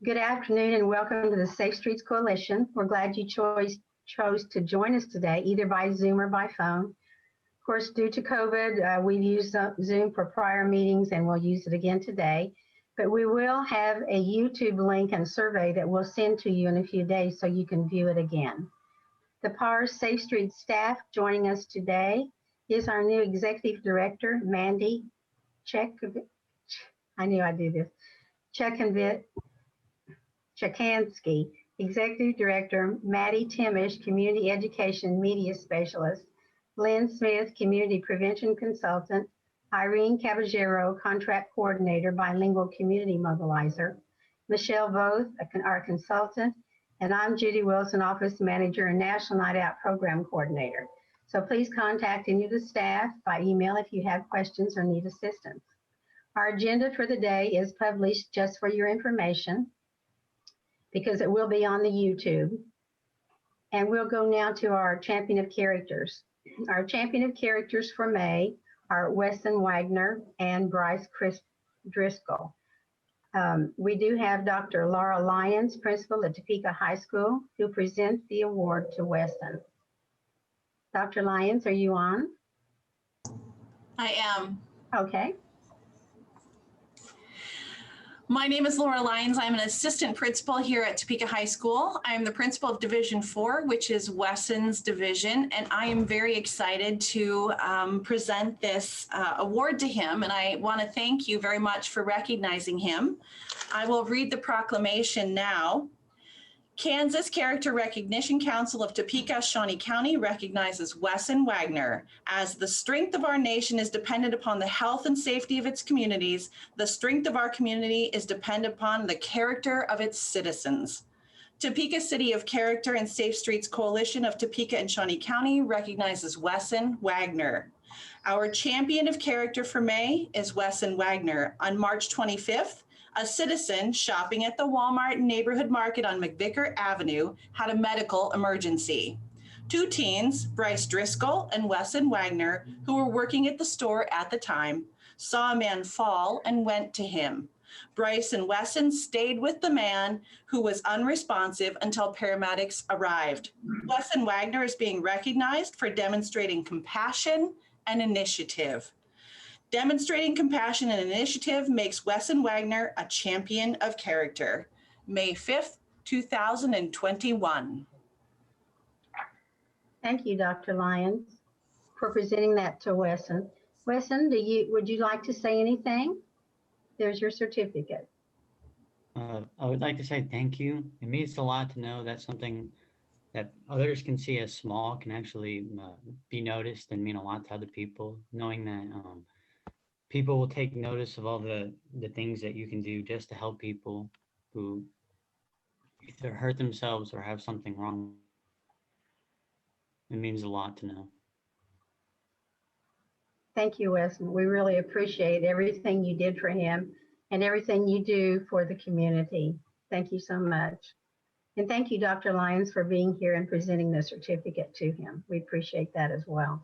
Good afternoon and welcome to the Safe Streets Coalition. We're glad you chose to join us today, either by Zoom or by phone. Of course, due to COVID, we've used Zoom for prior meetings and we'll use it again today. But we will have a YouTube link and survey that we'll send to you in a few days so you can view it again. The PARS Safe Streets staff joining us today is our new Executive Director, Mandy Chakansky, Executive Director, Maddie Timish, Community Education Media Specialist, Lynn Smith, Community Prevention Consultant, Irene Caballero, Contract Coordinator, Bilingual Community Mobilizer, Michelle Voth, our Consultant, and I'm Judy Wilson, Office Manager and National Night Out Program Coordinator. So please contact any of the staff by email if you have questions or need assistance. Our agenda for the day is published just for your information, because it will be on the YouTube. And we'll go now to our Champion of Characters. Our Champion of Characters for May are Wesson Wagner and Bryce Driscoll. We do have Dr. Laura Lyons, Principal at Topeka High School, who presents the award to Wesson. Dr. Lyons, are you on? I am. Okay. My name is Laura Lyons. I'm an assistant principal here at Topeka High School. I'm the principal of Division 4, which is Wesson's division, and I am very excited to present this award to him, and I want to thank you very much for recognizing him. I will read the proclamation now. Kansas Character Recognition Council of Topeka, Shawnee County recognizes Wesson Wagner. As the strength of our nation is dependent upon the health and safety of its communities, the strength of our community is dependent upon the character of its citizens. Topeka City of Character and Safe Streets Coalition of Topeka and Shawnee County recognizes Wesson Wagner. Our champion of character for May is Wesson Wagner. On March 25th, a citizen shopping at the Walmart neighborhood market on McVicker Avenue had a medical emergency. Two teens, Bryce Driscoll and Wesson Wagner, who were working at the store at the time, saw a man fall and went to him. Bryce and Wesson stayed with the man, who was unresponsive until paramedics arrived. Wesson Wagner is being recognized for demonstrating compassion and initiative. Demonstrating compassion and initiative makes Wesson Wagner a champion of character. May 5th, 2021. Thank you, Dr. Lyons, for presenting that to Wesson. Wesson, would you like to say anything? There's your certificate. I would like to say thank you. It means a lot to know that something that others can see as small can actually be noticed and mean a lot to other people, knowing that people will take notice of all the things that you can do just to help people who either hurt themselves or have something wrong. It means a lot to know. Thank you, Wesson. We really appreciate everything you did for him and everything you do for the community. Thank you so much. And thank you, Dr. Lyons, for being here and presenting the certificate to him. We appreciate that as well.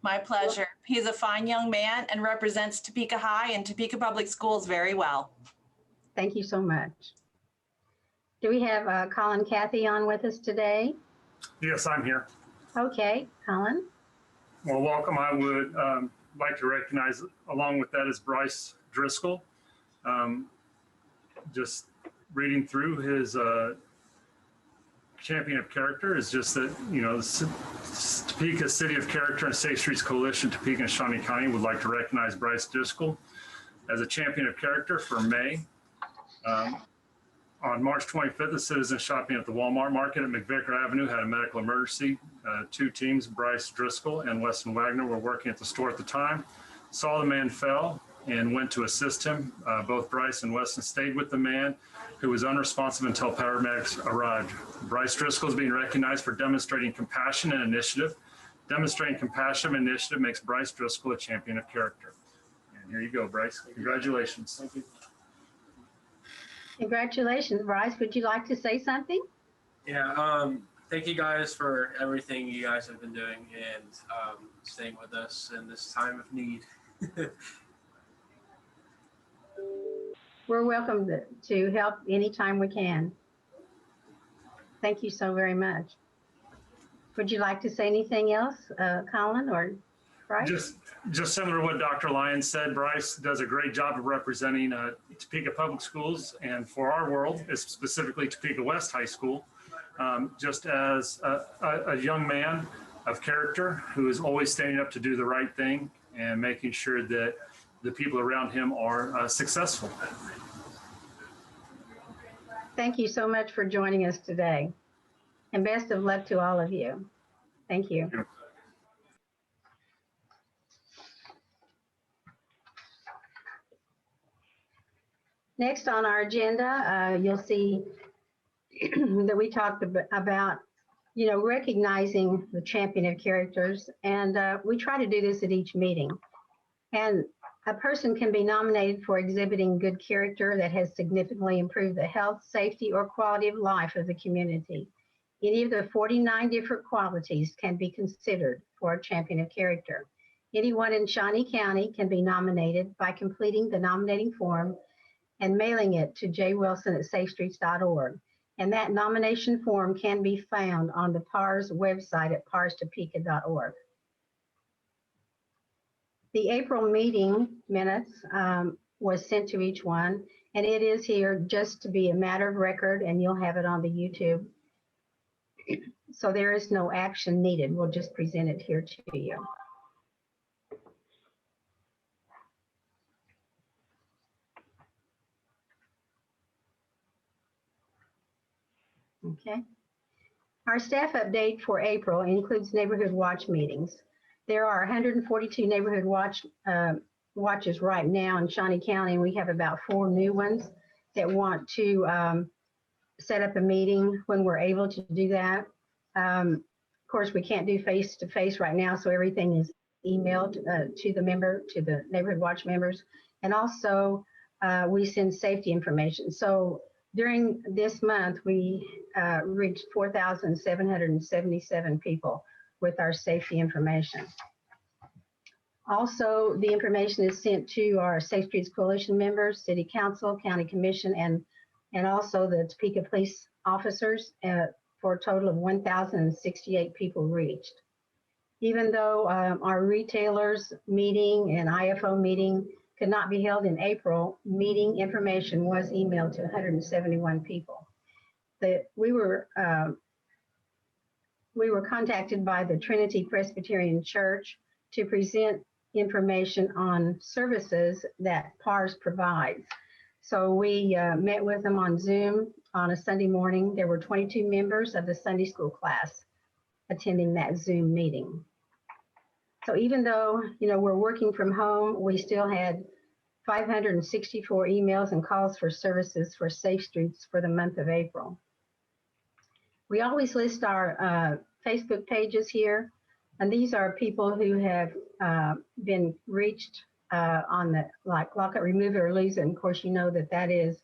My pleasure. He's a fine young man and represents Topeka High and Topeka Public Schools very well. Thank you so much. Do we have Colin Cathy on with us today? Yes, I'm here. Okay, Colin. Well, welcome. I would like to recognize, along with that, is Bryce Driscoll. Just reading through his champion of character is just that, you know, Topeka City of Character and Safe Streets Coalition, Topeka and Shawnee County would like to recognize Bryce Driscoll as a champion of character for May. On March 25th, a citizen shopping at the Walmart market at McVicker Avenue had a medical emergency. Two teams, Bryce Driscoll and Wesson Wagner, were working at the store at the time, saw the man fell and went to assist him. Both Bryce and Wesson stayed with the man, who was unresponsive until paramedics arrived. Bryce Driscoll is being recognized for demonstrating compassion and initiative. Demonstrating compassion and initiative makes Bryce Driscoll a champion of character. And here you go, Bryce. Congratulations. Thank you. Congratulations, Bryce. Would you like to say something? Yeah, thank you guys for everything you guys have been doing and staying with us in this time of need. we're welcome to help anytime we can. Thank you so very much. Would you like to say anything else, Colin or Bryce? Just similar to what Dr. Lyons said, Bryce does a great job of representing Topeka Public Schools, and for our world, specifically Topeka West High School, just as a young man of character who is always standing up to do the right thing and making sure that the people around him are successful. Thank you so much for joining us today, and best of luck to all of you. Thank you. Next on our agenda, you'll see that we talked about, recognizing the champion of characters, and we try to do this at each meeting. And a person can be nominated for exhibiting good character that has significantly improved the health, safety, or quality of life of the community. Any of the 49 different qualities can be considered for a champion of character. Anyone in Shawnee County can be nominated by completing the nominating form and mailing it to jwilson@safestreets.org. And that nomination form can be found on the PARS website at parstopeka.org. The April meeting minutes was sent to each one, and it is here just to be a matter of record, and you'll have it on the YouTube. So there is no action needed. We'll just present it here to you. Okay. Our staff update for April includes neighborhood watch meetings. There are 142 neighborhood watches right now in Shawnee County, and we have about 4 new ones that want to set up a meeting when we're able to do that. Of course, we can't do face-to-face right now, so everything is emailed to the neighborhood watch members. And also, we send safety information. So during this month, we reached 4,777 people with our safety information. Also, the information is sent to our Safe Streets Coalition members, City Council, County Commission, and also the Topeka police officers for a total of 1,068 people reached. Even though our retailers meeting and IFO meeting could not be held in April, meeting information was emailed to 171 people. We were contacted by the Trinity Presbyterian Church to present information on services that PARS provides. So we met with them on Zoom on a Sunday morning. There were 22 members of the Sunday school class attending that Zoom meeting. So even though, we're working from home, we still had 564 emails and calls for services for Safe Streets for the month of April. We always list our Facebook pages here, and these are people who have been reached on the lock it, remove it, or lose it. And of course, that is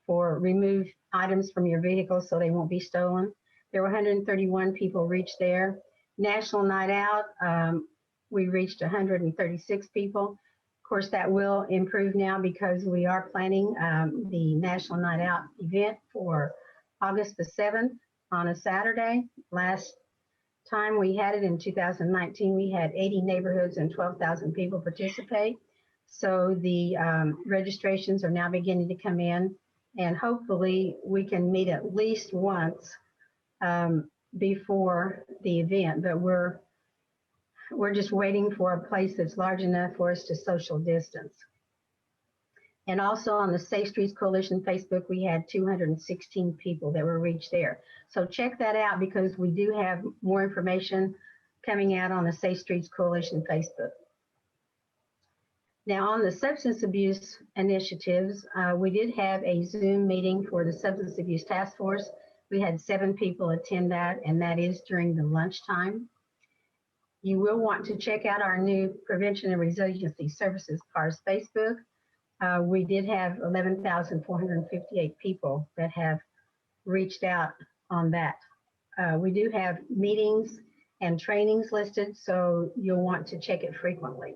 for remove items from your vehicle so they won't be stolen. There were 131 people reached there. National Night Out, we reached 136 people. Of course, that will improve now because we are planning the National Night Out event for August the 7th on a Saturday. Last time we had it in 2019, we had 80 neighborhoods and 12,000 people participate. So the registrations are now beginning to come in, and hopefully we can meet at least once before the event, but we're just waiting for a place that's large enough for us to social distance. And also on the Safe Streets Coalition Facebook, we had 216 people that were reached there. So check that out because we do have more information coming out on the Safe Streets Coalition Facebook. Now on the substance abuse initiatives, we did have a Zoom meeting for the Substance Abuse Task Force. We had 7 people attend that, and that is during the lunchtime. You will want to check out our new Prevention and Resiliency Services PARS Facebook. We did have 11,458 people that have reached out on that. We do have meetings and trainings listed, so you'll want to check it frequently.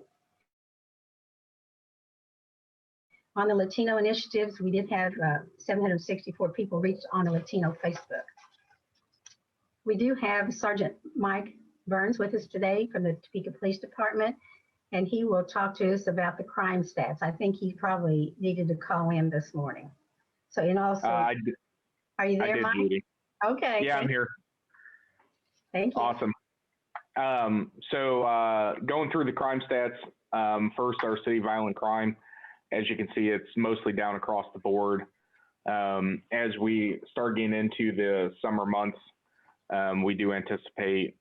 On the Latino initiatives, we did have 764 people reached on the Latino Facebook. We do have Sergeant Mike Burns with us today from the Topeka Police Department, and he will talk to us about the crime stats. I think he probably needed to call in this morning. So, and also, are you there, Mike? Judy. Okay. Yeah, I'm here. Thank you. Awesome. So going through the crime stats, first, our city violent crime. As you can see, it's mostly down across the board. As we start getting into the summer months, we do anticipate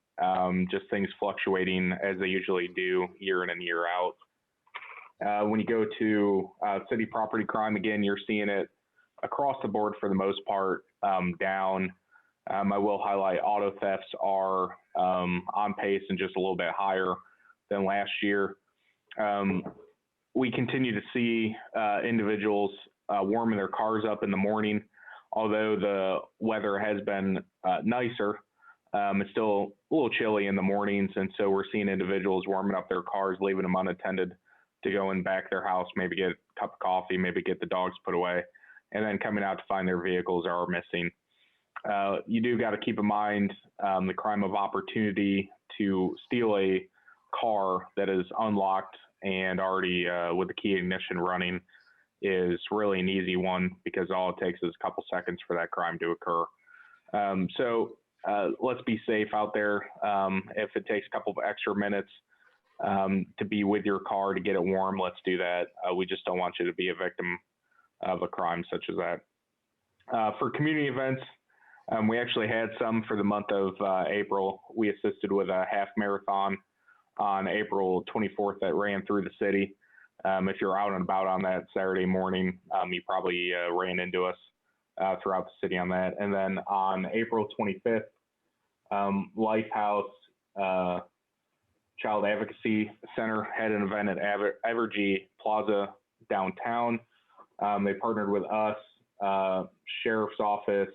just things fluctuating as they usually do year in and year out. When you go to city property crime, again, you're seeing it across the board for the most part down. I will highlight auto thefts are on pace and just a little bit higher than last year. We continue to see individuals warming their cars up in the morning. Although the weather has been nicer, it's still a little chilly in the mornings. And so we're seeing individuals warming up their cars, leaving them unattended to go in back their house, maybe get a cup of coffee, maybe get the dogs put away, and then coming out to find their vehicles are missing. You do got to keep in mind the crime of opportunity to steal a car that is unlocked and already with the key ignition running is really an easy one because all it takes is a couple seconds for that crime to occur. So let's be safe out there. If it takes a couple of extra minutes to be with your car to get it warm, let's do that. We just don't want you to be a victim of a crime such as that. For community events, we actually had some for the month of April. We assisted with a half marathon on April 24th that ran through the city. If you're out and about on that Saturday morning, you probably ran into us throughout the city on that. And then on April 25th, Lifehouse Child Advocacy Center had an event at Evergy Plaza downtown. They partnered with us, Sheriff's Office,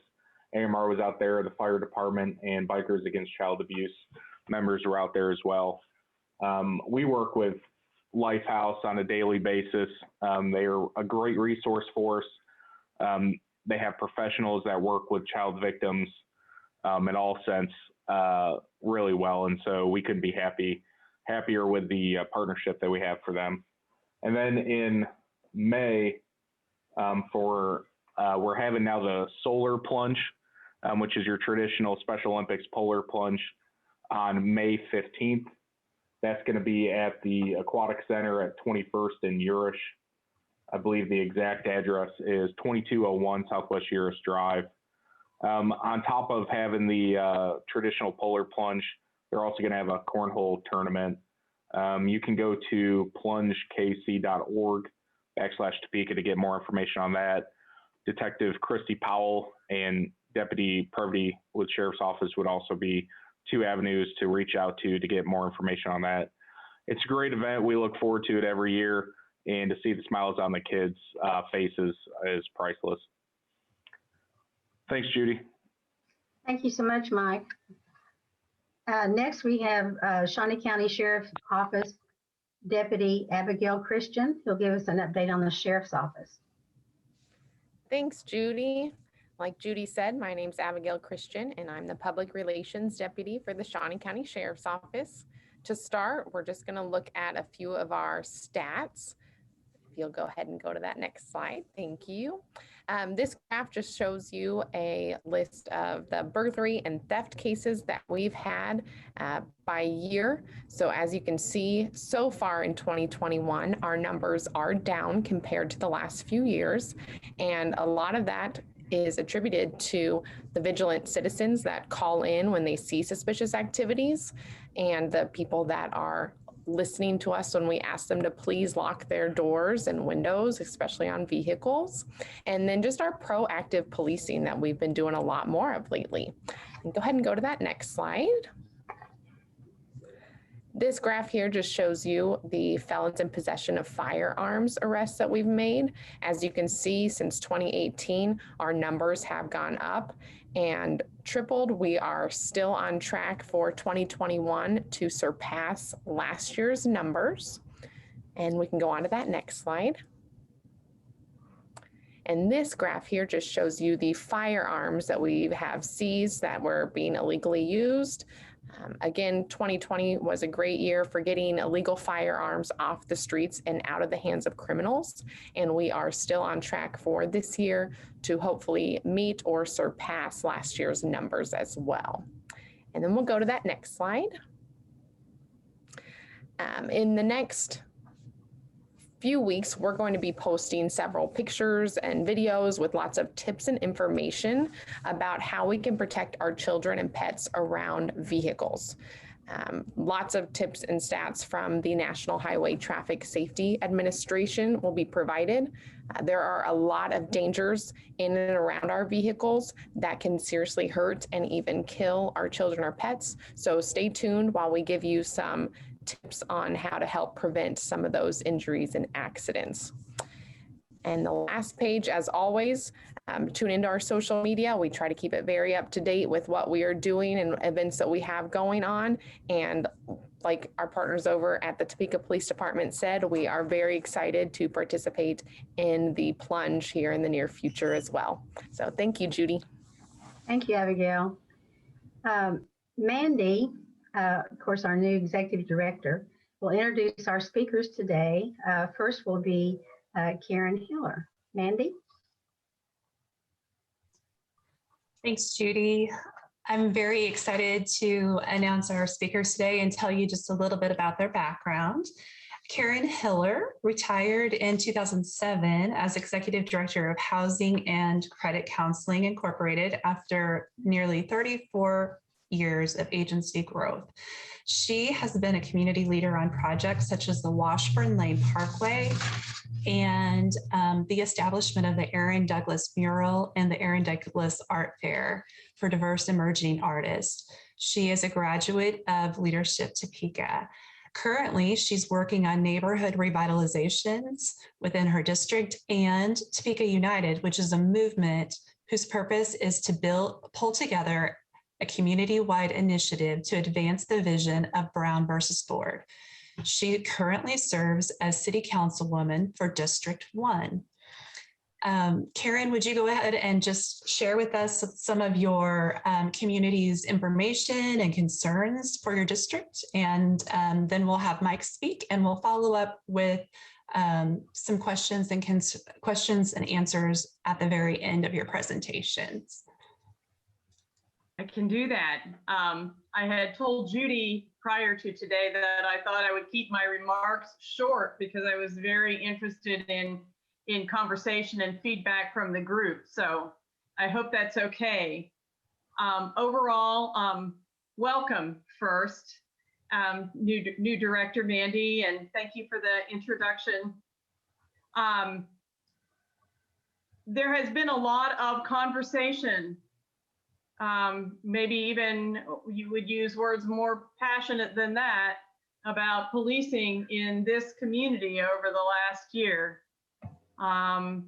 AMR was out there, the fire department, and Bikers Against Child Abuse members were out there as well. We work with Lifehouse on a daily basis. They are a great resource for us. They have professionals that work with child victims in all sense really well, and so we couldn't be happier with the partnership that we have for them. And then in May, we're having now the Solar Plunge, which is your traditional Special Olympics polar plunge on May 15th. That's going to be at the Aquatic Center at 21st and Urish. I believe the exact address is 2201 Southwest Urish Drive. On top of having the traditional polar plunge, they're also going to have a cornhole tournament. You can go to plungekc.org/Topeka to get more information on that. Detective Christy Powell and Deputy Purdy with Sheriff's Office would also be two avenues to reach out to get more information on that. It's a great event. We look forward to it every year, and to see the smiles on the kids' faces is priceless. Thanks, Judy. Thank you so much, Mike. Next, we have Shawnee County Sheriff's Office Deputy Abigail Christian. Who'll give us an update on the Sheriff's Office. Thanks, Judy. Like Judy said, my name's Abigail Christian, and I'm the Public Relations Deputy for the Shawnee County Sheriff's Office. To start, we're just going to look at a few of our stats. If you'll go ahead and go to that next slide. Thank you. This graph just shows you a list of the burglary and theft cases that we've had by year. So as you can see, so far in 2021, our numbers are down compared to the last few years. And a lot of that is attributed to the vigilant citizens that call in when they see suspicious activities, and the people that are listening to us when we ask them to please lock their doors and windows, especially on vehicles. And then just our proactive policing that we've been doing a lot more of lately. And go ahead and go to that next slide. This graph here just shows you the felons in possession of firearms arrests that we've made. As you can see, since 2018, our numbers have gone up and tripled. We are still on track for 2021 to surpass last year's numbers. And we can go on to that next slide. And this graph here just shows you the firearms that we have seized that were being illegally used. Again, 2020 was a great year for getting illegal firearms off the streets and out of the hands of criminals. And we are still on track for this year to hopefully meet or surpass last year's numbers as well. And then we'll go to that next slide. In the next few weeks, we're going to be posting several pictures and videos with lots of tips and information about how we can protect our children and pets around vehicles. Lots of tips and stats from the National Highway Traffic Safety Administration will be provided. There are a lot of dangers in and around our vehicles that can seriously hurt and even kill our children or pets. So stay tuned while we give you some tips on how to help prevent some of those injuries and accidents. And the last page, as always, tune into our social media. We try to keep it very up to date with what we are doing and events that we have going on. And like our partners over at the Topeka Police Department said, we are very excited to participate in the plunge here in the near future as well. So thank you, Judy. Thank you, Abigail. Mandy, of course, our new executive director, will introduce our speakers today. First will be Karen Hiller. Mandy? Thanks, Judy. I'm very excited to announce our speakers today and tell you just a little bit about their background. Karen Hiller retired in 2007 as Executive Director of Housing and Credit Counseling Incorporated after nearly 34 years of agency growth. She has been a community leader on projects such as the Washburn Lane Parkway and the establishment of the Aaron Douglas Mural and the Aaron Douglas Art Fair for diverse emerging artists. She is a graduate of Leadership Topeka. Currently, she's working on neighborhood revitalizations within her district and Topeka United, which is a movement whose purpose is to pull together a community-wide initiative to advance the vision of Brown versus Board. She currently serves as City Councilwoman for District 1. Karen, would you go ahead and just share with us some of your community's information and concerns for your district? And then we'll have Mike speak and we'll follow up with some questions and answers at the very end of your presentations. I can do that. I had told Judy prior to today that I thought I would keep my remarks short because I was very interested in conversation and feedback from the group. So I hope that's okay. Overall, welcome first, new director Mandy, and thank you for the introduction. There has been a lot of conversation. Maybe even you would use words more passionate than that about policing in this community over the last year. And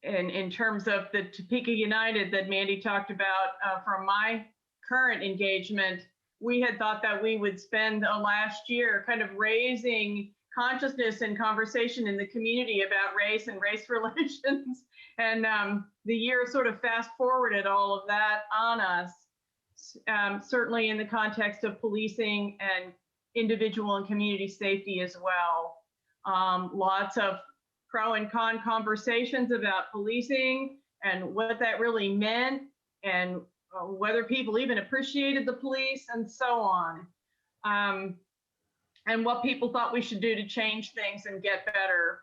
in terms of the Topeka United that Mandy talked about from my current engagement, we had thought that we would spend the last year kind of raising consciousness and conversation in the community about race and race relations. And the year sort of fast forwarded all of that on us, certainly in the context of policing and individual and community safety as well. Lots of pro and con conversations about policing and what that really meant and whether people even appreciated the police and so on. And what people thought we should do to change things and get better.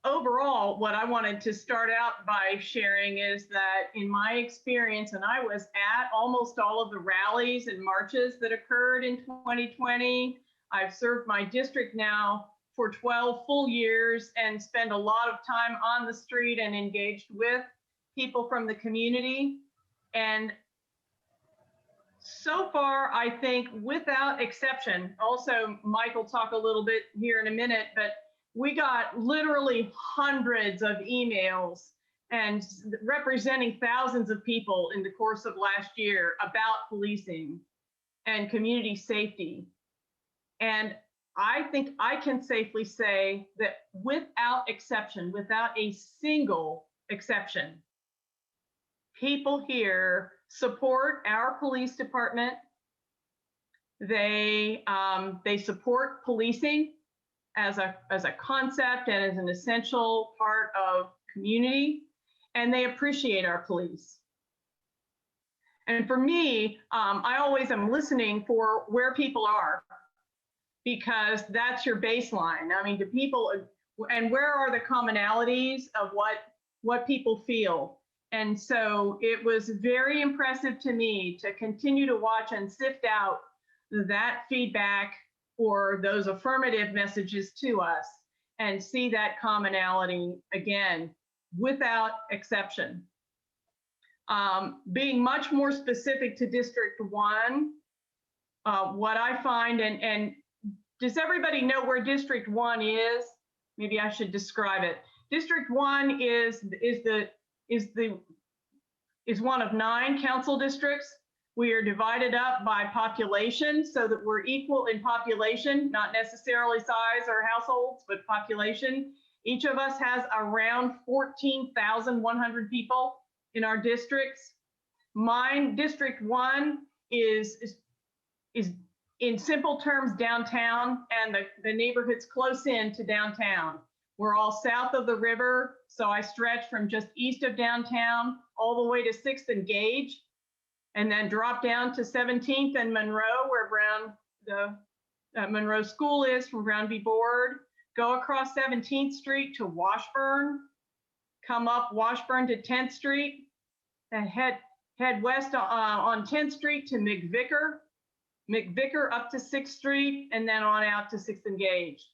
Overall, what I wanted to start out by sharing is that in my experience, and I was at almost all of the rallies and marches that occurred in 2020. I've served my district now for 12 full years and spend a lot of time on the street and engaged with people from the community. And so far, I think without exception, also Mike will talk a little bit here in a minute, but we got literally hundreds of emails and representing thousands of people in the course of last year about policing and community safety. And I think I can safely say that without exception, without a single exception, people here support our police department. They support policing as a concept and as an essential part of community, and they appreciate our police. And for me, I always am listening for where people are, because that's your baseline. I mean, do people, and where are the commonalities of what people feel? And so it was very impressive to me to continue to watch and sift out that feedback or those affirmative messages to us and see that commonality again, without exception. Being much more specific to District 1, what I find, and does everybody know where District 1 is? Maybe I should describe it. District 1 is one of 9 council districts. We are divided up by population so that we're equal in population, not necessarily size or households, but population. Each of us has around 14,100 people in our districts. Mine, District 1, is in simple terms downtown, and the neighborhoods close in to downtown. We're all south of the river, so I stretch from just east of downtown all the way to 6th and Gage, and then drop down to 17th and Monroe, where Monroe School is, from Brown v. Board. Go across 17th Street to Washburn, come up Washburn to 10th Street, and head west on 10th Street to McVicker up to 6th Street, and then on out to 6th and Gage.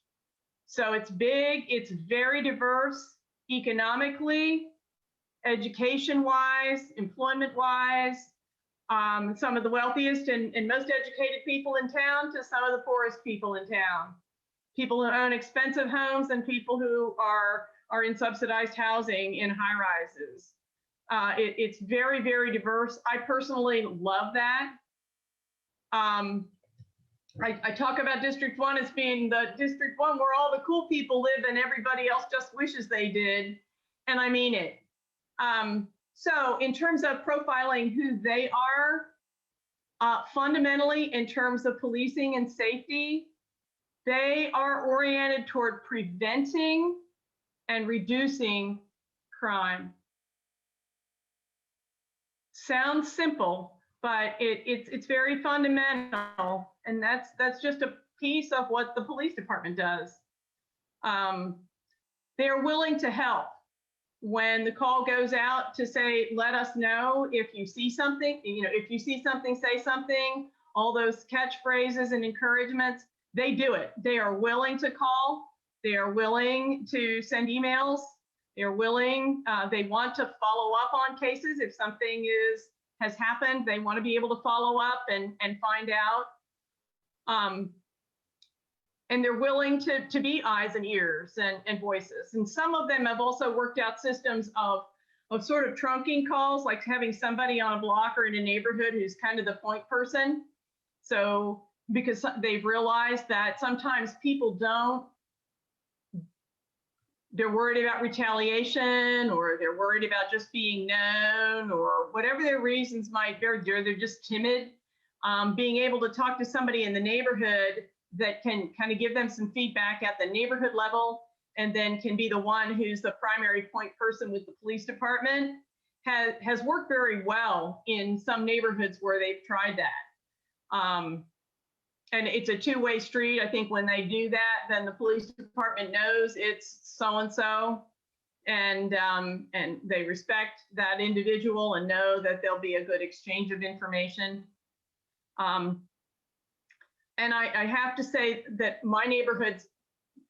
So it's big, it's very diverse economically, education-wise, employment-wise, some of the wealthiest and most educated people in town to some of the poorest people in town. People who own expensive homes and people who are in subsidized housing in high rises. It's very, very diverse. I personally love that. I talk about District 1 as being the District 1 where all the cool people live and everybody else just wishes they did, and I mean it. So in terms of profiling who they are, fundamentally in terms of policing and safety, they are oriented toward preventing and reducing crime. Sounds simple, but it's very fundamental, and that's just a piece of what the police department does. They're willing to help when the call goes out to say, let us know if you see something, if you see something, say something, all those catchphrases and encouragements, they do it. They are willing to call. They are willing to send emails. They're willing, they want to follow up on cases. If something has happened, they want to be able to follow up and find out. And they're willing to be eyes and ears and voices. And some of them have also worked out systems of sort of trunking calls, like having somebody on a block or in a neighborhood who's kind of the point person. So because they've realized that sometimes people they're worried about retaliation, or they're worried about just being known, or whatever their reasons might be, they're just timid. Being able to talk to somebody in the neighborhood that can kind of give them some feedback at the neighborhood level, and then can be the one who's the primary point person with the police department, has worked very well in some neighborhoods where they've tried that. And it's a two-way street. I think when they do that, then the police department knows it's so-and-so, and they respect that individual and know that there'll be a good exchange of information. And I have to say that my neighborhoods,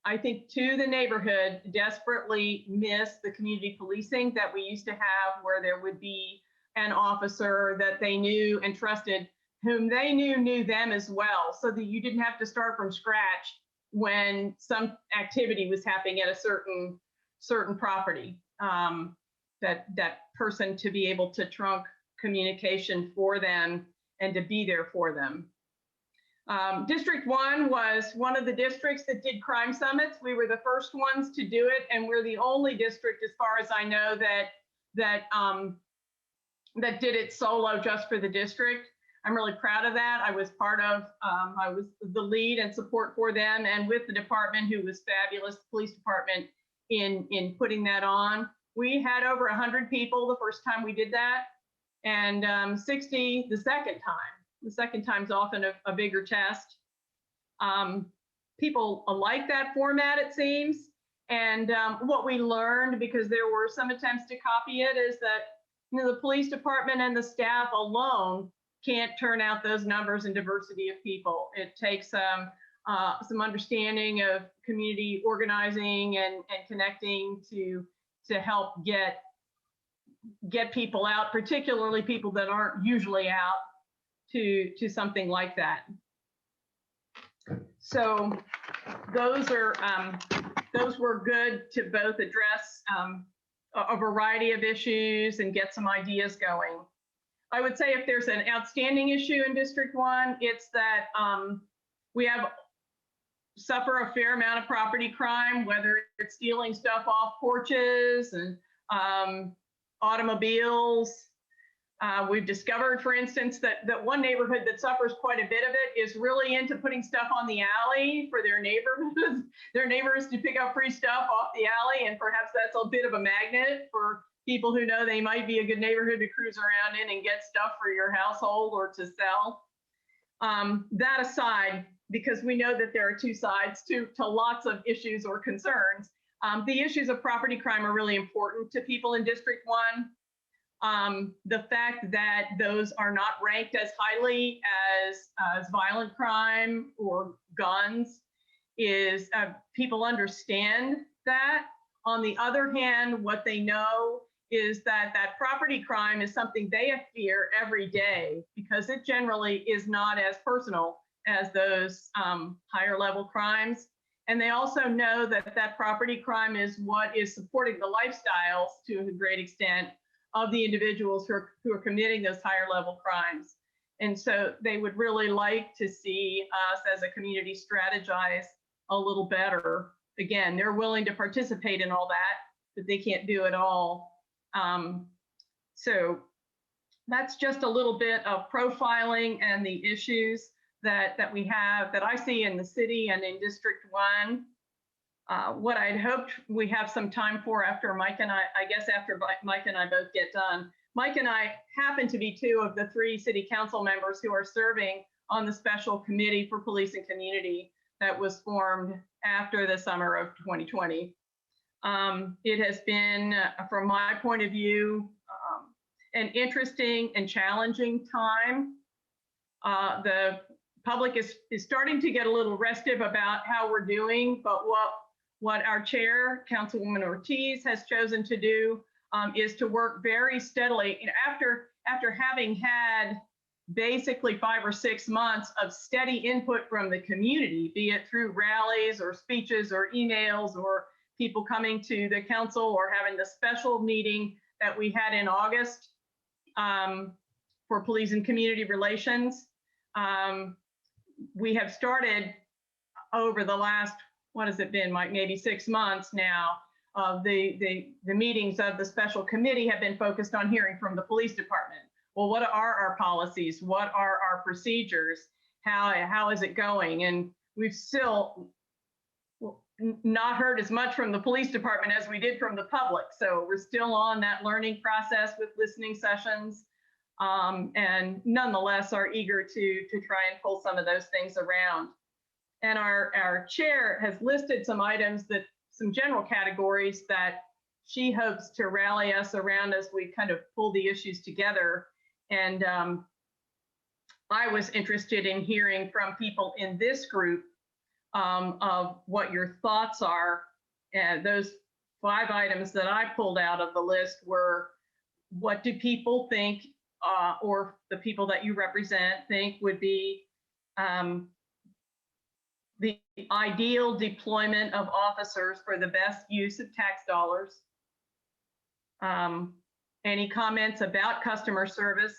I think to the neighborhood, desperately miss the community policing that we used to have, where there would be an officer that they knew and trusted, whom they knew them as well, so that you didn't have to start from scratch when some activity was happening at a certain property. That person to be able to trunk communication for them and to be there for them. District 1 was one of the districts that did crime summits. We were the first ones to do it, and we're the only district, as far as I know, that did it solo just for the district. I'm really proud of that. I was I was the lead and support for them, and with the department, who was fabulous, the police department, in putting that on. We had over 100 people the first time we did that, and 60 the second time. The second time's often a bigger test. People like that format, it seems. And what we learned, because there were some attempts to copy it, is that the police department and the staff alone can't turn out those numbers and diversity of people. It takes some understanding of community organizing and connecting to help get people out, particularly people that aren't usually out, to something like that. So those were good to both address a variety of issues and get some ideas going. I would say if there's an outstanding issue in District 1, it's that we suffer a fair amount of property crime, whether it's stealing stuff off porches and automobiles. We've discovered, for instance, that one neighborhood that suffers quite a bit of it is really into putting stuff on the alley for their neighbors to pick up free stuff off the alley, and perhaps that's a bit of a magnet for people who know they might be a good neighborhood to cruise around in and get stuff for your household or to sell. That aside, because we know that there are two sides to lots of issues or concerns, the issues of property crime are really important to people in District 1. The fact that those are not ranked as highly as violent crime or guns is people understand that. On the other hand, what they know is that property crime is something they fear every day, because it generally is not as personal as those higher level crimes. And they also know that property crime is what is supporting the lifestyles to a great extent of the individuals who are committing those higher level crimes. And so they would really like to see us as a community strategize a little better. Again, they're willing to participate in all that, but they can't do it all. So that's just a little bit of profiling and the issues that we have, that I see in the city and in District 1. What I'd hoped we have some time for after Mike and I guess after Mike and I both get done. Mike and I happen to be two of the 3 city council members who are serving on the special committee for police and community that was formed after the summer of 2020. It has been, from my point of view, an interesting and challenging time. The public is starting to get a little restive about how we're doing, but what our chair, Councilwoman Ortiz, has chosen to do is to work very steadily. You know, after having had basically 5 or 6 months of steady input from the community, be it through rallies or speeches or emails or people coming to the council or having the special meeting that we had in August for police and community relations. We have started over the last, what has it been, Mike, maybe 6 months now, the meetings of the special committee have been focused on hearing from the police department. Well, what are our policies? What are our procedures? How is it going? And we've still not heard as much from the police department as we did from the public. So we're still on that learning process with listening sessions, and nonetheless are eager to try and pull some of those things around. And our chair has listed some items, some general categories that she hopes to rally us around as we kind of pull the issues together. And I was interested in hearing from people in this group of what your thoughts are. And those 5 items that I pulled out of the list were, what do people think, or the people that you represent think would be the ideal deployment of officers for the best use of tax dollars? Any comments about customer service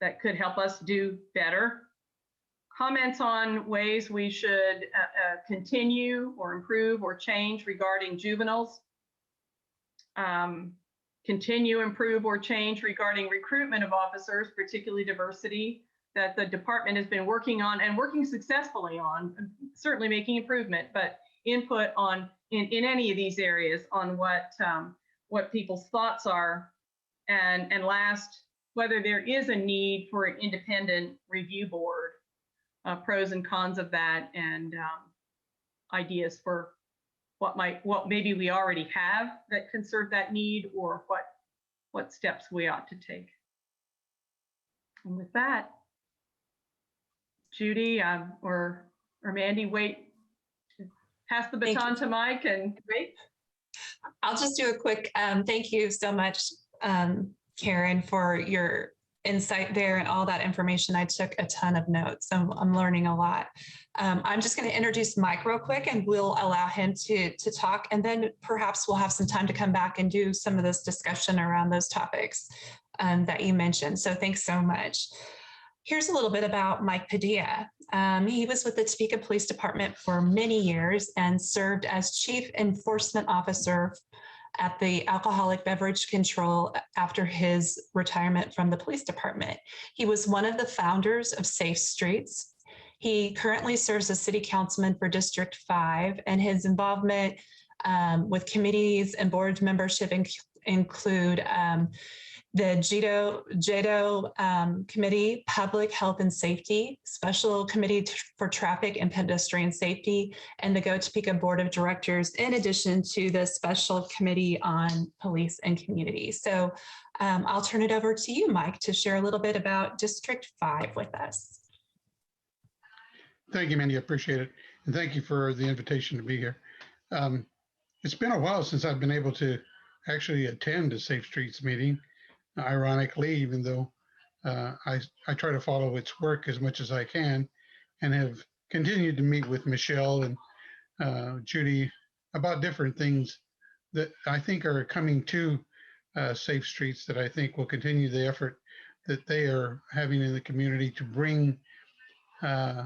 that could help us do better? comments on ways we should continue or improve or change regarding juveniles. Continue, improve, or change regarding recruitment of officers, particularly diversity, that the department has been working on and working successfully on, certainly making improvement, but input on in any of these areas on what people's thoughts are. And last, whether there is a need for an independent review board, pros and cons of that, and ideas for what maybe we already have that can serve that need, or what steps we ought to take. And with that, Judy or Mandy, pass the baton to Mike and wait. I'll just do a quick thank you so much, Karen, for your insight there and all that information. I took a ton of notes, so I'm learning a lot. I'm just going to introduce Mike real quick, and we'll allow him to talk, and then perhaps we'll have some time to come back and do some of this discussion around those topics that you mentioned. So thanks so much. Here's a little bit about Mike Padilla. He was with the Topeka Police Department for many years and served as Chief Enforcement Officer at the Alcoholic Beverage Control after his retirement from the police department. He was one of the founders of Safe Streets. He currently serves as city councilman for District 5, and his involvement with committees and board membership include the JADO Committee, Public Health and Safety, Special Committee for Traffic and Pedestrian Safety, and the Go Topeka Board of Directors, in addition to the Special Committee on Police and Community. So I'll turn it over to you, Mike, to share a little bit about District 5 with us. Thank you, Mandy. I appreciate it. And thank you for the invitation to be here. It's been a while since I've been able to actually attend a Safe Streets meeting. Ironically, even though I try to follow its work as much as I can, and have continued to meet with Michelle and Judy about different things that I think are coming to Safe Streets, that I think will continue the effort that they are having in the community to bring not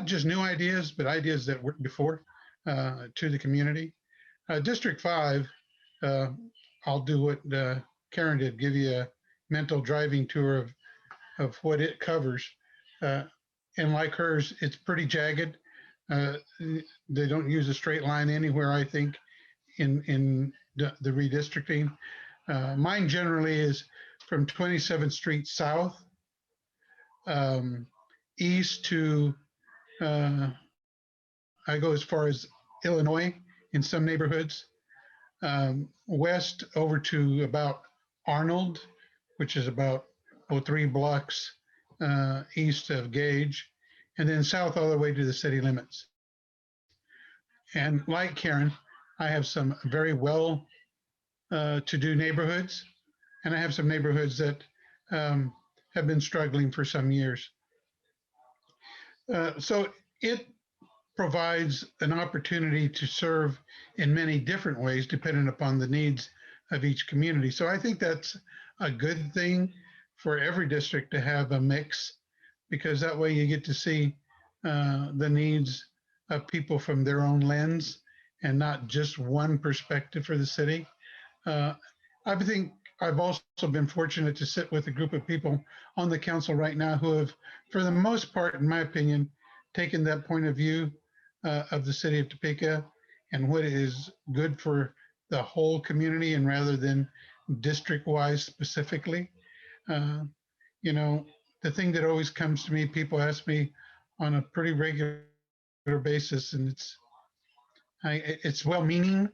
just new ideas, but ideas that worked before to the community. District 5, I'll do what Karen did, give you a mental driving tour of what it covers. And like hers, it's pretty jagged. They don't use a straight line anywhere, I think, in the redistricting. Mine generally is from 27th Street South, east to, I go as far as Illinois in some neighborhoods, west over to about Arnold, which is about 3 blocks east of Gage, and then south all the way to the city limits. And like Karen, I have some very well to do neighborhoods, and I have some neighborhoods that have been struggling for some years. So it provides an opportunity to serve in many different ways, depending upon the needs of each community. So I think that's a good thing for every district to have a mix, because that way you get to see the needs of people from their own lens and not just one perspective for the city. I think I've also been fortunate to sit with a group of people on the council right now who have, for the most part, in my opinion, taken that point of view of the city of Topeka and what is good for the whole community, and rather than district-wise specifically. You know, the thing that always comes to me, people ask me on a pretty regular basis, and it's well-meaning,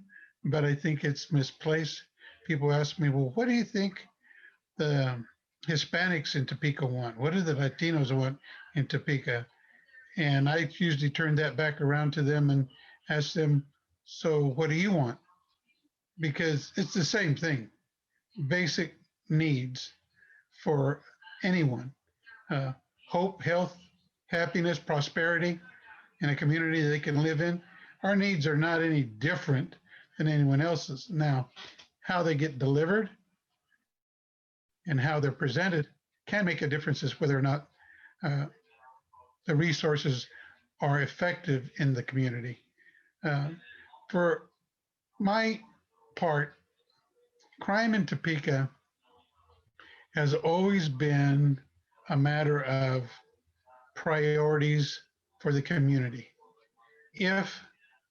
but I think it's misplaced. People ask me, well, what do you think the Hispanics in Topeka want? What do the Latinos want in Topeka? And I usually turn that back around to them and ask them, so what do you want? Because it's the same thing, basic needs for anyone. Hope, health, happiness, prosperity in a community they can live in. Our needs are not any different than anyone else's. Now, how they get delivered and how they're presented can make a difference as whether or not the resources are effective in the community. For my part, crime in Topeka has always been a matter of priorities for the community. If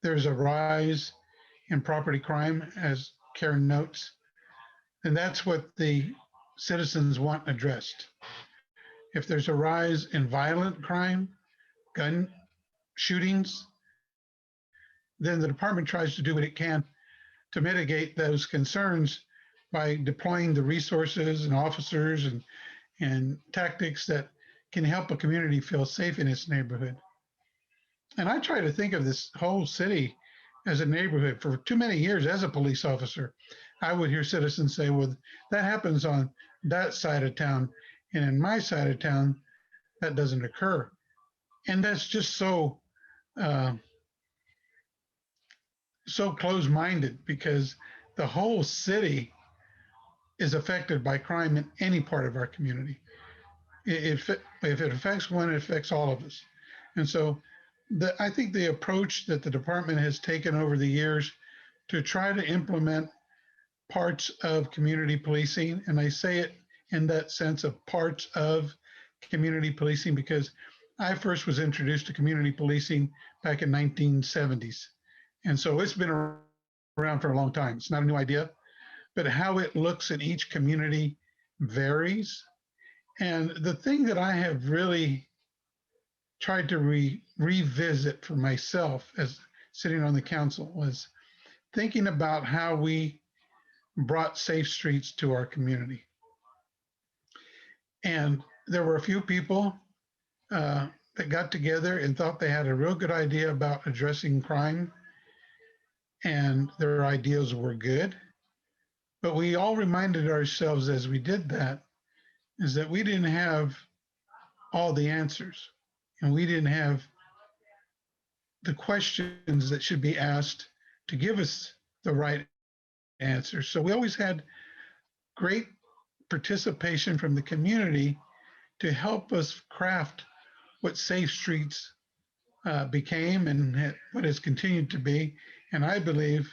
there's a rise in property crime, as Karen notes, then that's what the citizens want addressed. If there's a rise in violent crime, gun shootings, then the department tries to do what it can to mitigate those concerns by deploying the resources and officers and tactics that can help a community feel safe in its neighborhood. And I try to think of this whole city as a neighborhood. For too many years as a police officer, I would hear citizens say, well, that happens on that side of town. And in my side of town, that doesn't occur. And that's just so close-minded, because the whole city is affected by crime in any part of our community. If it affects one, it affects all of us. And so I think the approach that the department has taken over the years to try to implement parts of community policing, and I say it in that sense of parts of community policing because I first was introduced to community policing back in 1970s. And so it's been around for a long time. It's not a new idea, but how it looks in each community varies. And the thing that I have really tried to revisit for myself as sitting on the council was thinking about how we brought safe streets to our community. And there were a few people that got together and thought they had a real good idea about addressing crime, and their ideas were good. But we all reminded ourselves as we did that is that we didn't have all the answers, and we didn't have the questions that should be asked to give us the right answers. So we always had great participation from the community to help us craft what Safe Streets became and what has continued to be. And I believe,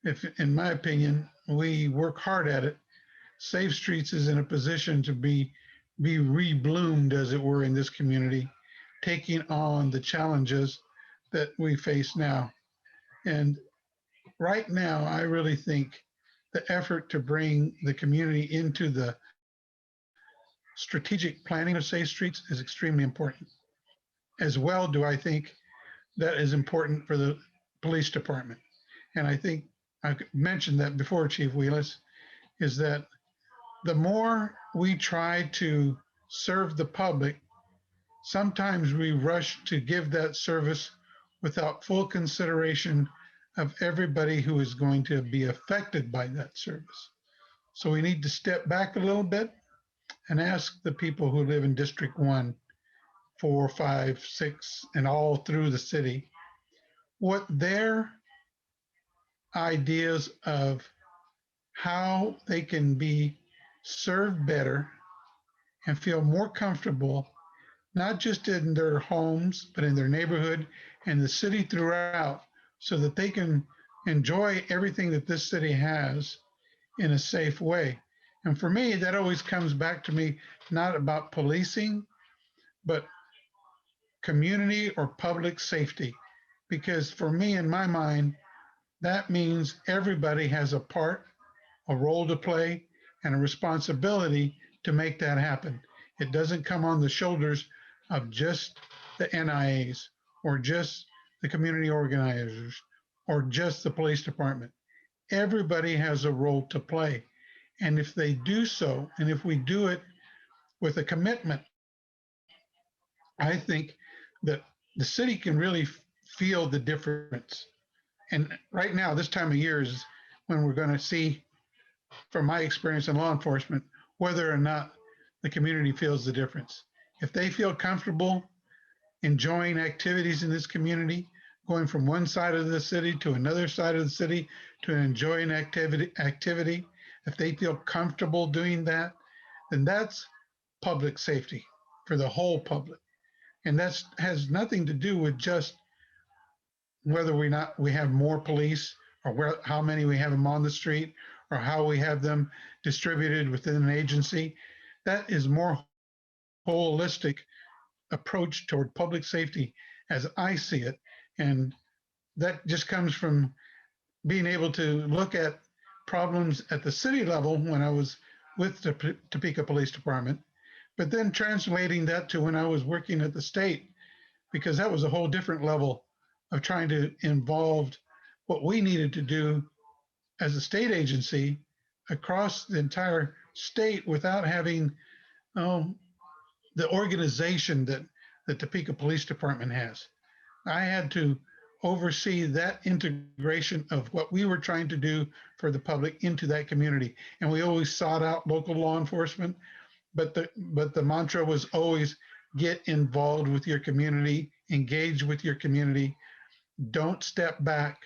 if in my opinion, we work hard at it, Safe Streets is in a position to be rebloomed, as it were, in this community, taking on the challenges that we face now. And right now, I really think the effort to bring the community into the strategic planning of Safe Streets is extremely important. As well, do I think that is important for the police department. And I think I mentioned that before, Chief Wheelis, is that the more we try to serve the public, sometimes we rush to give that service without full consideration of everybody who is going to be affected by that service. So we need to step back a little bit and ask the people who live in District 1, 4, 5, 6, and all through the city, what their ideas of how they can be served better and feel more comfortable, not just in their homes, but in their neighborhood and the city throughout, so that they can enjoy everything that this city has in a safe way. And for me, that always comes back to me, not about policing, but community or public safety. Because for me, in my mind, that means everybody has a part, a role to play, and a responsibility to make that happen. It doesn't come on the shoulders of just the NIAs or just the community organizers or just the police department. Everybody has a role to play. And if they do so, and if we do it with a commitment, I think that the city can really feel the difference. And right now, this time of year is when we're going to see, from my experience in law enforcement, whether or not the community feels the difference. If they feel comfortable enjoying activities in this community, going from one side of the city to another side of the city to enjoying activity, if they feel comfortable doing that, then that's public safety for the whole public. And that's has nothing to do with just whether we have more police or how many we have them on the street or how we have them distributed within an agency. That is more holistic approach toward public safety as I see it. And that just comes from being able to look at problems at the city level when I was with the Topeka Police Department, but then translating that to when I was working at the state, because that was a whole different level of trying to involve what we needed to do as a state agency across the entire state without having the organization that the Topeka Police Department has. I had to oversee that integration of what we were trying to do for the public into that community. And we always sought out local law enforcement, but the mantra was always get involved with your community, engage with your community, don't step back,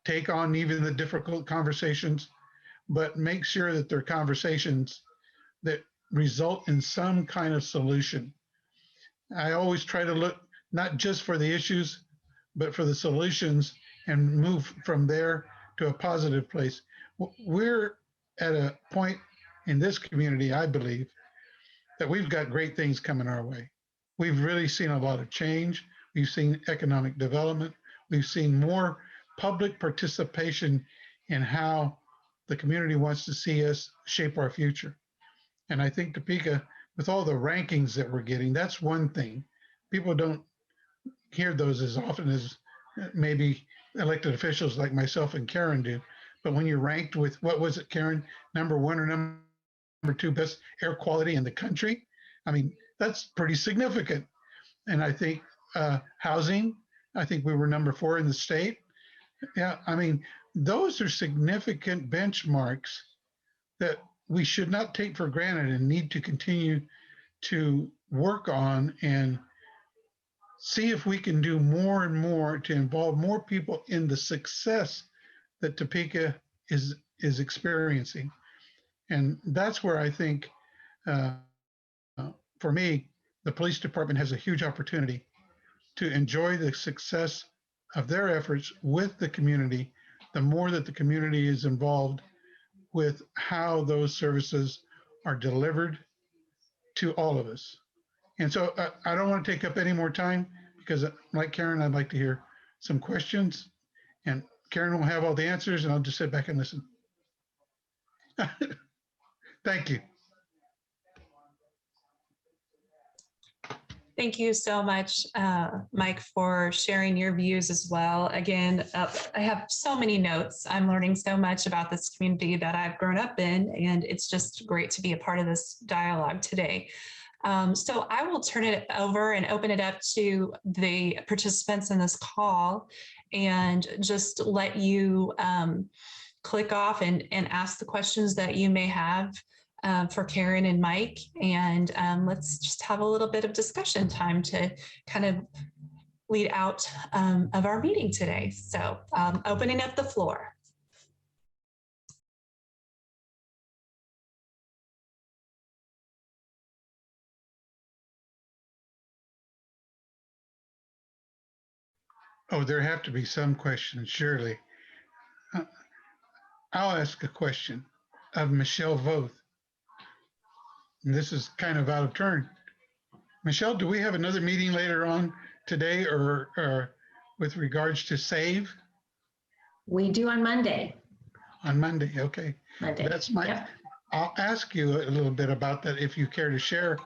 take on even the difficult conversations, but make sure that they're conversations that result in some kind of solution. I always try to look not just for the issues, but for the solutions and move from there to a positive place. We're at a point in this community, I believe, that we've got great things coming our way. We've really seen a lot of change. We've seen economic development. We've seen more public participation in how the community wants to see us shape our future. And I think Topeka, with all the rankings that we're getting, that's one thing. People don't hear those as often as maybe elected officials like myself and Karen do. But when you're ranked with, what was it, Karen, #1 or #2 best air quality in the country, I mean, that's pretty significant. And I think housing, I think we were #4 in the state. Yeah, I mean, those are significant benchmarks that we should not take for granted and need to continue to work on and see if we can do more and more to involve more people in the success that Topeka is experiencing. And that's where I think, for me, the police department has a huge opportunity to enjoy the success of their efforts with the community, the more that the community is involved with how those services are delivered to all of us. And so I don't want to take up any more time because, like Karen, I'd like to hear some questions, and Karen will have all the answers and I'll just sit back and listen. Thank you. Thank you so much, Mike, for sharing your views as well. Again, I have so many notes. I'm learning so much about this community that I've grown up in, and it's just great to be a part of this dialogue today. So I will turn it over and open it up to the participants in this call and just let you click off and ask the questions that you may have for Karen and Mike. And let's just have a little bit of discussion time to kind of lead out of our meeting today. So opening up the floor. Oh, there have to be some questions, surely. I'll ask a question of Michelle Voth. And this is kind of out of turn. Michelle, do we have another meeting later on today or with regards to SAVE? We do on Monday. On Monday, okay. Monday. That's my, Yep. I'll ask you a little bit about that if you care to share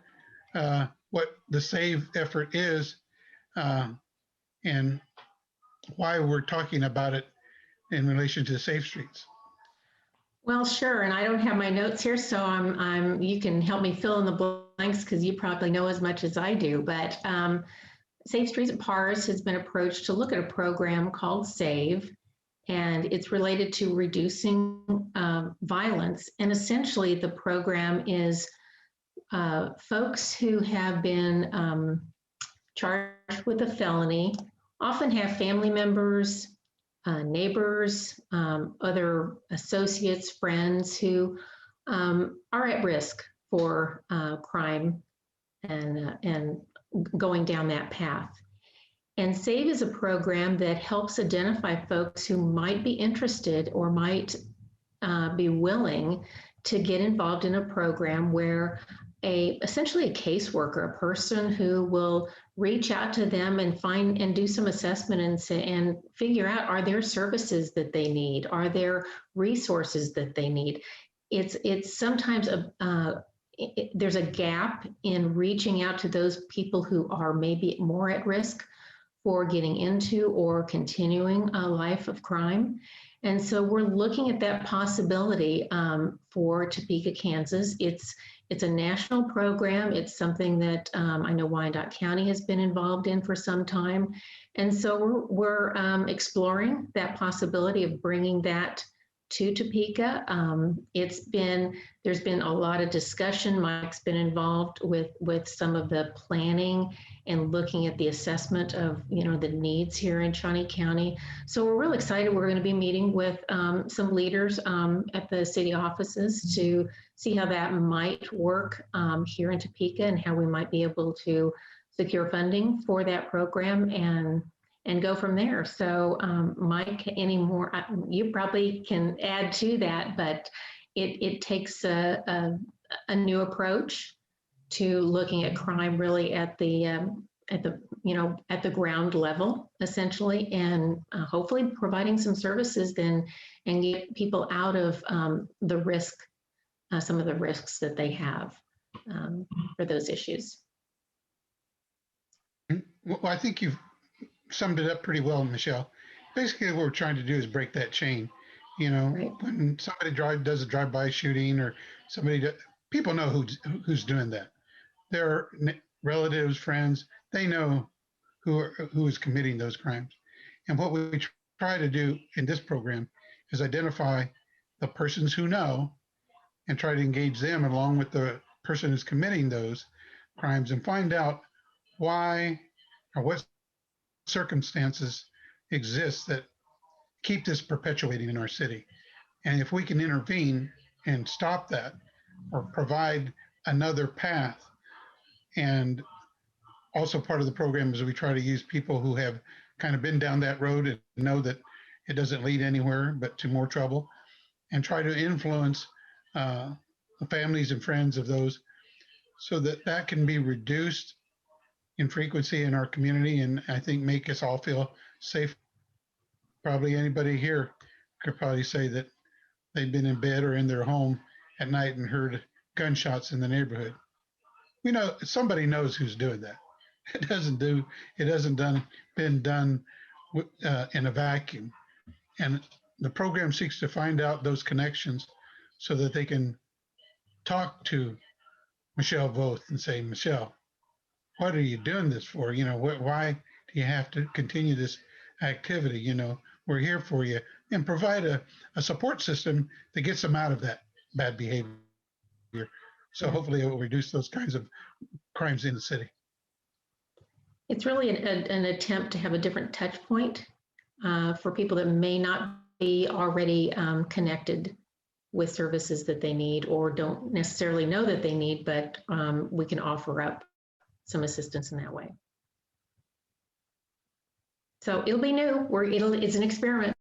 what the SAVE effort is and why we're talking about it in relation to Safe Streets. Well, sure. And I don't have my notes here, so you can help me fill in the blanks because you probably know as much as I do. But Safe Streets at PARS has been approached to look at a program called SAVE, and it's related to reducing violence. And essentially, the program is folks who have been charged with a felony often have family members, neighbors, other associates, friends who are at risk for crime and going down that path. And SAVE is a program that helps identify folks who might be interested or might be willing to get involved in a program where essentially a caseworker, a person who will reach out to them and find and do some assessment and figure out, are there services that they need? Are there resources that they need? It's sometimes there's a gap in reaching out to those people who are maybe more at risk for getting into or continuing a life of crime. And so we're looking at that possibility for Topeka, Kansas. It's a national program. It's something that I know Wyandotte County has been involved in for some time. And so we're exploring that possibility of bringing that to Topeka. There's been a lot of discussion. Mike's been involved with some of the planning and looking at the assessment of the needs here in Shawnee County. So we're real excited. We're going to be meeting with some leaders at the city offices to see how that might work here in Topeka and how we might be able to secure funding for that program and go from there. So Mike, any more, you probably can add to that, but it takes a new approach to looking at crime really at the ground level, essentially, and hopefully providing some services then and get people out of the risk, some of the risks that they have for those issues. Well, I think you've summed it up pretty well, Michelle. Basically, what we're trying to do is break that chain. Right. When somebody does a drive-by shooting or people know who's doing that. Their relatives, friends, they know who is committing those crimes. And what we try to do in this program is identify the persons who know and try to engage them along with the person who's committing those crimes and find out why or what circumstances exist that keep this perpetuating in our city. And if we can intervene and stop that or provide another path. And also part of the program is we try to use people who have kind of been down that road and know that it doesn't lead anywhere but to more trouble, and try to influence the families and friends of those so that can be reduced in frequency in our community, and I think make us all feel safe. Probably anybody here could probably say that they've been in bed or in their home at night and heard gunshots in the neighborhood. We know somebody knows who's doing that. It hasn't been done in a vacuum. And the program seeks to find out those connections so that they can talk to Michelle Voth and say, Michelle, what are you doing this for? Why do you have to continue this activity? We're here for you, and provide a support system that gets them out of that bad behavior. So hopefully it will reduce those kinds of crimes in the city. It's really an attempt to have a different touch point for people that may not be already connected with services that they need or don't necessarily know that they need, but we can offer up some assistance in that way. So it'll be new. It's an experiment,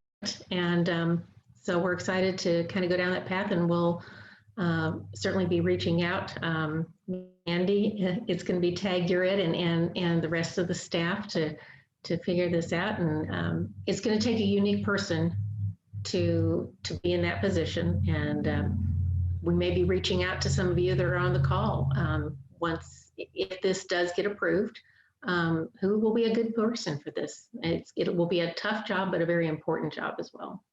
and so we're excited to kind of go down that path, and we'll certainly be reaching out. Andy, it's going to be tagged you're it, and the rest of the staff to figure this out, and it's going to take a unique person to be in that position, and we may be reaching out to some of you that are on the call if this does get approved. Who will be a good person for this? It will be a tough job, but a very important job as well.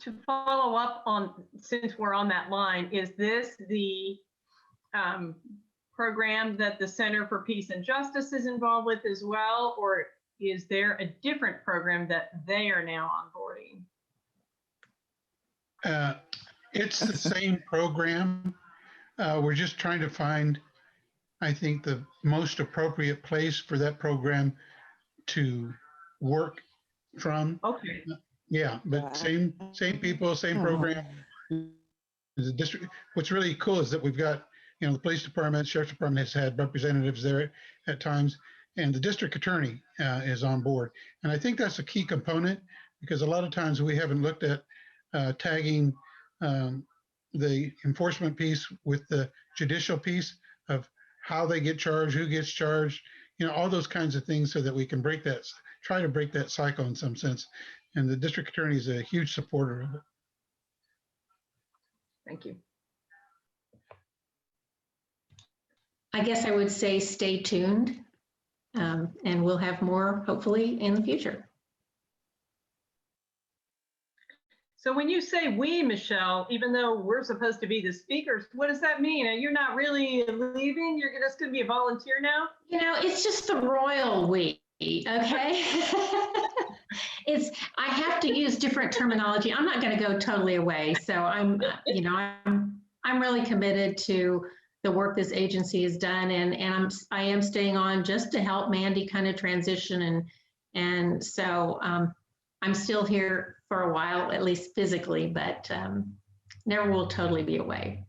To follow up on, since we're on that line, is this the program that the Center for Peace and Justice is involved with as well, or is there a different program that they are now onboarding? It's the same program. We're just trying to find, I think, the most appropriate place for that program to work from. Okay. Yeah, but same people, same program. the district, what's really cool is that we've got, the police department, sheriff's department has had representatives there at times, and the district attorney is on board. And I think that's a key component because a lot of times we haven't looked at tagging the enforcement piece with the judicial piece of how they get charged, who gets charged, all those kinds of things so that we can try to break that cycle in some sense. And the district attorney is a huge supporter of it. Thank you. I guess I would say stay tuned, and we'll have more hopefully in the future. So when you say we, Michelle, even though we're supposed to be the speakers, what does that mean? You're not really leaving? You're just going to be a volunteer now? It's just the royal we, okay? I have to use different terminology. I'm not going to go totally away. So I'm really committed to the work this agency has done, and I am staying on just to help Mandy kind of transition, and so I'm still here for a while, at least physically, but never will totally be away.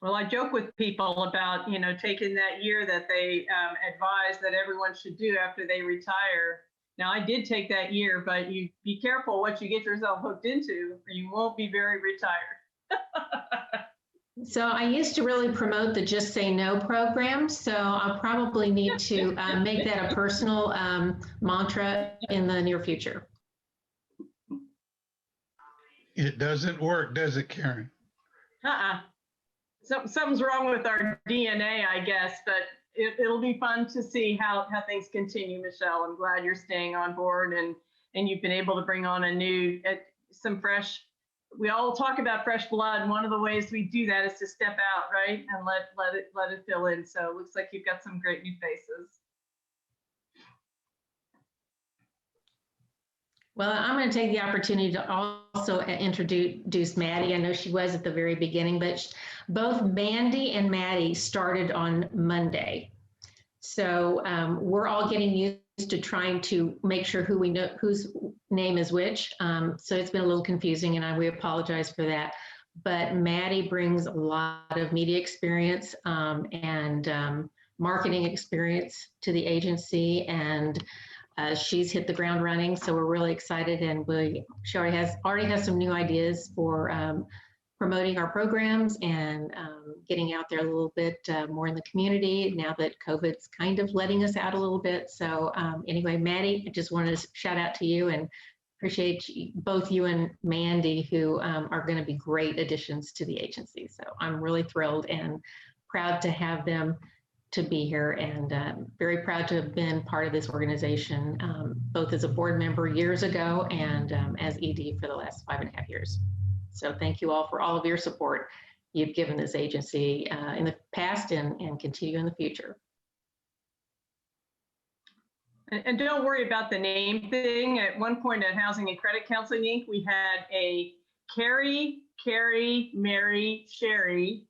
Well, I joke with people about, taking that year that they advise that everyone should do after they retire. Now, I did take that year, but you be careful what you get yourself hooked into, or you won't be very retired. So I used to really promote the Just Say No program. So I'll probably need to make that a personal mantra in the near future. It doesn't work, does it, Karen? Something's wrong with our DNA, I guess, but it'll be fun to see how things continue, Michelle. I'm glad you're staying on board and you've been able to bring on some fresh. We all talk about fresh blood, and one of the ways we do that is to step out, right, and let it fill in. So it looks like you've got some great new faces. Well, I'm going to take the opportunity to also introduce Maddie. I know she was at the very beginning, but both Mandy and Maddie started on Monday. So we're all getting used to trying to make sure who we know, whose name is which. So it's been a little confusing, and we apologize for that. But Maddie brings a lot of media experience and marketing experience to the agency, and she's hit the ground running. So we're really excited, and she already has some new ideas for promoting our programs and getting out there a little bit more in the community now that COVID's kind of letting us out a little bit. So anyway, Maddie, I just wanted to shout out to you and appreciate both you and Mandy, who are going to be great additions to the agency. So I'm really thrilled and proud to have them to be here, and very proud to have been part of this organization, both as a board member years ago and as ED for the last 5.5 years. So thank you all for all of your support you've given this agency in the past and continue in the future. And don't worry about the name thing. At one point at Housing and Credit Counseling Inc., we had a Carrie, Mary, Sherry,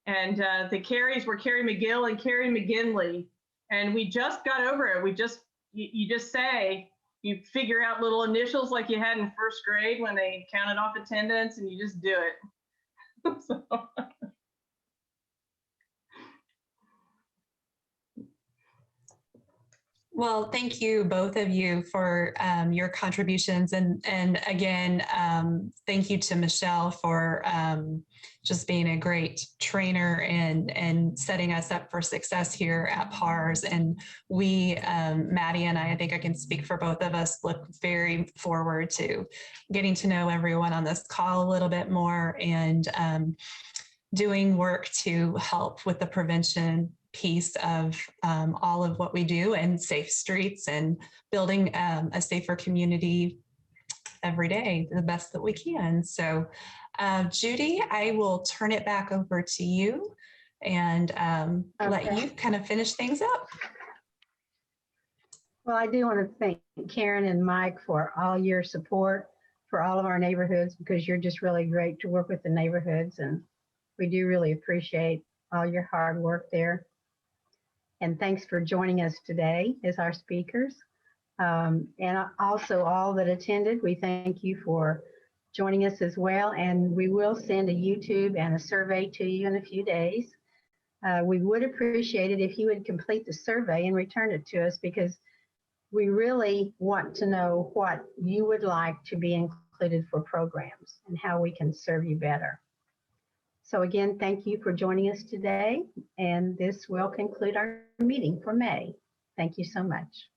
and the Carries were Carrie McGill and Carrie McGinley. And we just got over it. You just say, you figure out little initials like you had in first grade when they counted off attendance, and you just do it. So. Well, thank you, both of you, for your contributions. And again, thank you to Michelle for just being a great trainer and setting us up for success here at PARS. And we, Maddie and I think I can speak for both of us, look very forward to getting to know everyone on this call a little bit more and doing work to help with the prevention piece of all of what we do, and safe streets and building a safer community every day the best that we can. So Judy, I will turn it back over to you and let you kind of finish things up. Well, I do want to thank Karen and Mike for all your support for all of our neighborhoods, because you're just really great to work with the neighborhoods, and we do really appreciate all your hard work there. And thanks for joining us today as our speakers. And also all that attended, we thank you for joining us as well. And we will send a YouTube and a survey to you in a few days. We would appreciate it if you would complete the survey and return it to us, because we really want to know what you would like to be included for programs and how we can serve you better. So again, thank you for joining us today, and this will conclude our meeting for May. Thank you so much.